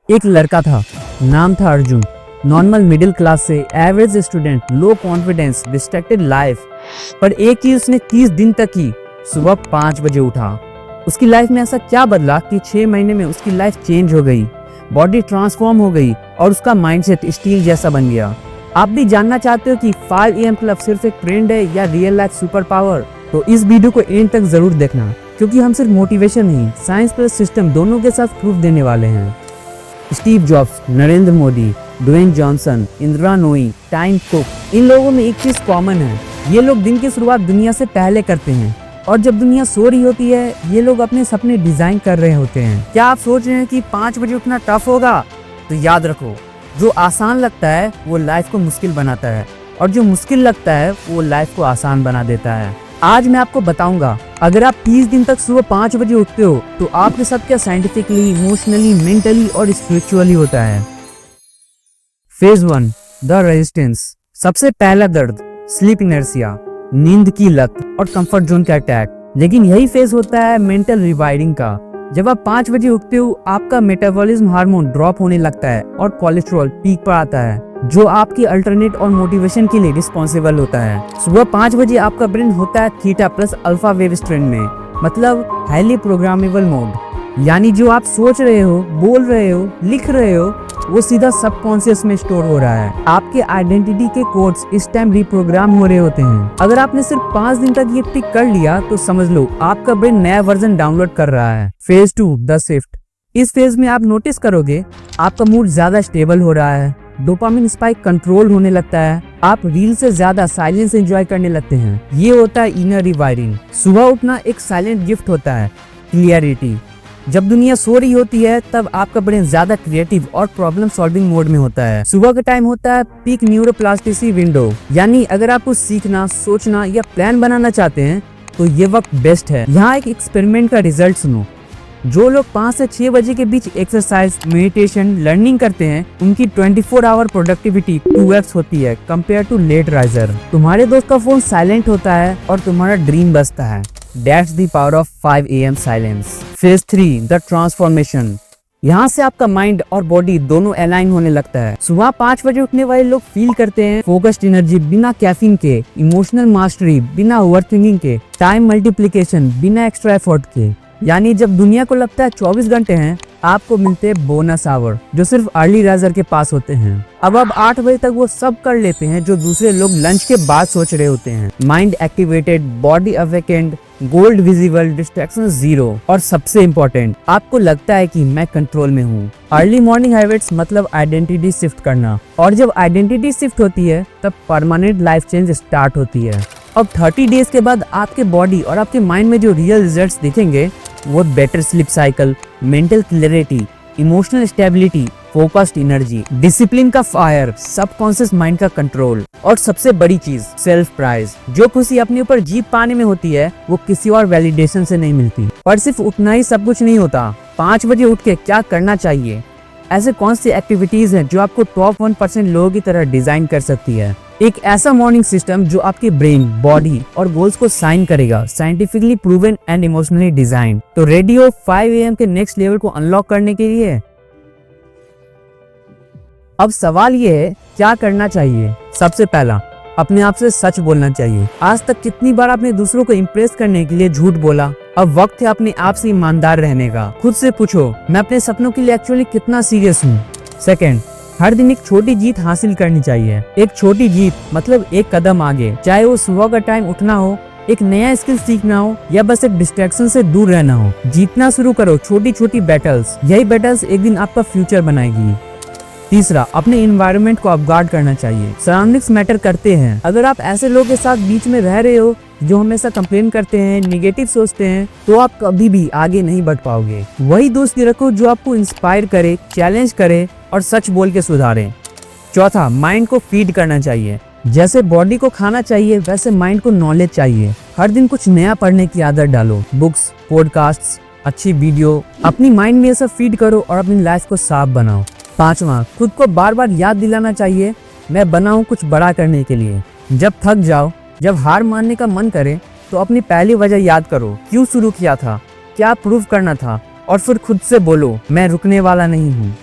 एक लड़का था, नाम था अर्जुन। नॉर्मल मिडिल क्लास से average student, low confidence, distracted life. पर एक चीज उसने 30 दिन तक की, सुबह 5 बजे उठा। उसकी लाइफ में ऐसा क्या बदला कि 6 महीने में उसकी लाइफ चेंज हो गई, बॉडी ट्रांसफॉर्म हो गई और उसका माइंडसेट स्टील जैसा बन गया। आप भी जानना चाहते हो कि 5 AM क्लब सिर्फ एक ट्रेंड है या रियल लाइफ सुपर पावर? तो इस वीडियो को एंड तक जरूर देखना, क्योंकि हम सिर्फ मोटिवेशन नहीं, साइंस प्लस सिस्टम दोनों के साथ प्रूफ देने वाले हैं। Steve Jobs, Narendra Modi, Dwayne Johnson, Indra Nooyi, Tim cook, इन लोगों में एक चीज कॉमन है। ये लोग दिन की शुरुआत दुनिया से पहले करते हैं, और जब दुनिया सो रही होती है ये लोग अपने सपने डिजाइन कर रहे होते हैं। क्या आप सोच रहे हैं कि 5 बजे उठना टफ होगा? तो याद रखो, जो आसान लगता है वो लाइफ को मुश्किल बनाता है, और जो मुश्किल लगता है वो लाइफ को आसान बना देता है। आज मैं आपको बताऊंगा, अगर आप 30 दिन तक सुबह 5 बजे उठते हो तो आपके साथ क्या साइंटिफिकली, इमोशनली, मेंटली और स्पिरिचुअली होता है। Phase 1, the resistance. सबसे पहला दर्द, स्लीप इनर्शिया, नींद की लत और कंफर्ट जोन का अटैक। लेकिन यही फेज होता है मेंटल रिवायरिंग का। जब आप 5 बजे उठते हो आपका मेटाबॉलिज्म हार्मोन ड्रॉप होने लगता है और कोलेस्ट्रॉल पीक पर आता है, जो आपकी अल्टरनेट और मोटिवेशन के लिए रिस्पॉन्सिबल होता है। सुबह 5 बजे आपका ब्रेन होता है theta plus alpha wave strain में, मतलब हाईली प्रोग्रामेबल मोड। यानी जो आप सोच रहे हो, बोल रहे हो, लिख रहे हो, वो सीधा सबकॉन्शियस में स्टोर हो रहा है। आपके आइडेंटिटी के कोड्स इस टाइम रिप्रोग्राम हो रहे होते हैं। अगर आपने सिर्फ 5 दिन तक ये टिक कर लिया तो समझ लो आपका ब्रेन नया वर्जन डाउनलोड कर रहा है। Phase 2, the shift. इस फेज में आप नोटिस करोगे आपका मूड ज्यादा स्टेबल हो रहा है, डोपामिन स्पाइक कंट्रोल होने लगता है, आप रील से ज्यादा साइलेंस एंजॉय करने लगते हैं। ये होता है इनर रिवायरिंग। सुबह उठना एक साइलेंट गिफ्ट होता है, क्लियरिटी। जब दुनिया सो रही होती है तब आपका ब्रेन ज्यादा क्रिएटिव और प्रॉब्लम सॉल्विंग मोड में होता है। सुबह का टाइम होता है पीक न्यूरोप्लास्टिसिटी विंडो, यानी अगर आप कुछ सीखना, सोचना या प्लान बनाना चाहते हैं तो ये वक्त बेस्ट है। यहाँ एक एक्सपेरिमेंट का रिजल्ट सुनो। जो लोग 5 से 6 बजे के बीच एक्सरसाइज, मेडिटेशन, लर्निंग करते हैं, उनकी 24 आवर प्रोडक्टिविटी 2x होती है कंपेयर टू लेट राइजर। तुम्हारे दोस्त का फोन साइलेंट होता है और तुम्हारा ड्रीम बजता है। That's the power of 5 AM silence. Phase 3, the transformation. यहाँ से आपका माइंड और बॉडी दोनों अलाइन होने लगता है। सुबह 5 बजे उठने वाले लोग फील करते हैं फोकस्ड एनर्जी बिना कैफीन के, इमोशनल मास्टरी बिना ओवरथिंकिंग के, टाइम मल्टीप्लिकेशन बिना एक्स्ट्रा एफर्ट के। यानी जब दुनिया को लगता है 24 घंटे हैं, आपको मिलते हैं बोनस आवर, जो सिर्फ अर्ली राइजर के पास होते हैं। अब 8 बजे तक वो सब कर लेते हैं जो दूसरे लोग लंच के बाद सोच रहे होते हैं। Mind activated, body awakened, gold visible, distraction zero, और सबसे इम्पोर्टेंट, आपको लगता है कि मैं कंट्रोल में हूँ। अर्ली मॉर्निंग हैबिट्स मतलब आइडेंटिटी शिफ्ट करना, और जब आइडेंटिटी शिफ्ट होती है तब परमानेंट लाइफ चेंज स्टार्ट होती है। अब 30 डेज के बाद आपके बॉडी और आपके माइंड में जो रियल रिजल्ट्स दिखेंगे वो better sleep cycle, mental clarity, emotional stability, focused energy, discipline का फायर, सबकॉन्शियस माइंड का कंट्रोल, और सबसे बड़ी चीज सेल्फ प्राइज। जो खुशी अपने ऊपर जीत पाने में होती है वो किसी और वैलिडेशन से नहीं मिलती। पर सिर्फ उठना ही सब कुछ नहीं होता। 5 बजे उठ के क्या करना चाहिए? ऐसे कौन सी एक्टिविटीज हैं जो आपको टॉप 1% लोगों की तरह डिजाइन कर सकती है? एक ऐसा मॉर्निंग सिस्टम जो आपके ब्रेन, बॉडी और गोल्स को साइन करेगा, scientifically proven and emotionally design. तो रेडी हो 5 AM के नेक्स्ट लेवल को अनलॉक करने के लिए? अब सवाल ये है, क्या करना चाहिए? सबसे पहला, अपने आप से सच बोलना चाहिए। आज तक कितनी बार आपने दूसरों को इम्प्रेस करने के लिए झूठ बोला? अब वक्त है अपने आप से ईमानदार रहने का। खुद से पूछो, मैं अपने सपनों के लिए एक्चुअली कितना सीरियस हूँ? सेकंड, हर दिन एक छोटी जीत हासिल करनी चाहिए। एक छोटी जीत मतलब एक कदम आगे, चाहे वो सुबह का टाइम उठना हो, एक नया स्किल सीखना हो, या बस एक डिस्ट्रैक्शन से दूर रहना हो। जीतना शुरू करो छोटी छोटी बैटल्स, यही बैटल्स एक दिन आपका फ्यूचर बनाएगी। तीसरा, अपने एनवायरनमेंट को अपगार्ड करना चाहिए। सराउंडिंग्स मैटर करते हैं। अगर आप ऐसे लोगों के साथ बीच में रह रहे हो जो हमेशा कंप्लेन करते हैं, निगेटिव सोचते हैं, तो आप कभी भी आगे नहीं बढ़ पाओगे। वही दोस्ती रखो जो आपको इंस्पायर करे, चैलेंज करे और सच बोल के सुधारे। चौथा, माइंड को फीड करना चाहिए। जैसे बॉडी को खाना चाहिए वैसे माइंड को नॉलेज चाहिए। हर दिन कुछ नया पढ़ने की आदत डालो। बुक्स, पॉडकास्ट्स, अच्छी वीडियो, अपनी माइंड में ये सब फीड करो और अपनी लाइफ को साफ बनाओ। पांचवा, खुद को बार बार याद दिलाना चाहिए, मैं बना हूँ कुछ बड़ा करने के लिए। जब थक जाओ, जब हार मानने का मन करे, तो अपनी पहली वजह याद करो, क्यों शुरू किया था, क्या प्रूव करना था, और फिर खुद से बोलो, मैं रुकने वाला नहीं हूँ।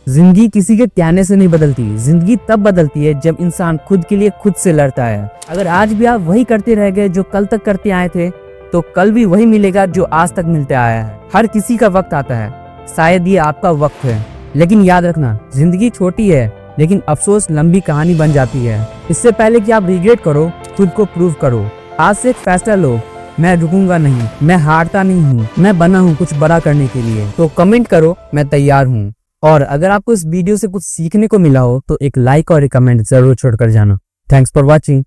जिंदगी किसी के कहने से नहीं बदलती, जिंदगी तब बदलती है जब इंसान खुद के लिए खुद से लड़ता है। अगर आज भी आप वही करते रह गए जो कल तक करते आए थे, तो कल भी वही मिलेगा जो आज तक मिलते आया है। हर किसी का वक्त आता है, शायद ये आपका वक्त है। लेकिन याद रखना, जिंदगी छोटी है लेकिन अफसोस लंबी कहानी बन जाती है। इससे पहले कि आप रिग्रेट करो, खुद को प्रूव करो। आज से एक फैसला लो, मैं रुकूंगा नहीं, मैं हारता नहीं हूँ, मैं बना हूँ कुछ बड़ा करने के लिए। तो कमेंट करो, मैं तैयार हूँ। और अगर आपको इस वीडियो से कुछ सीखने को मिला हो तो एक लाइक और एक कमेंट जरूर छोड़कर जाना। Thanks for watching.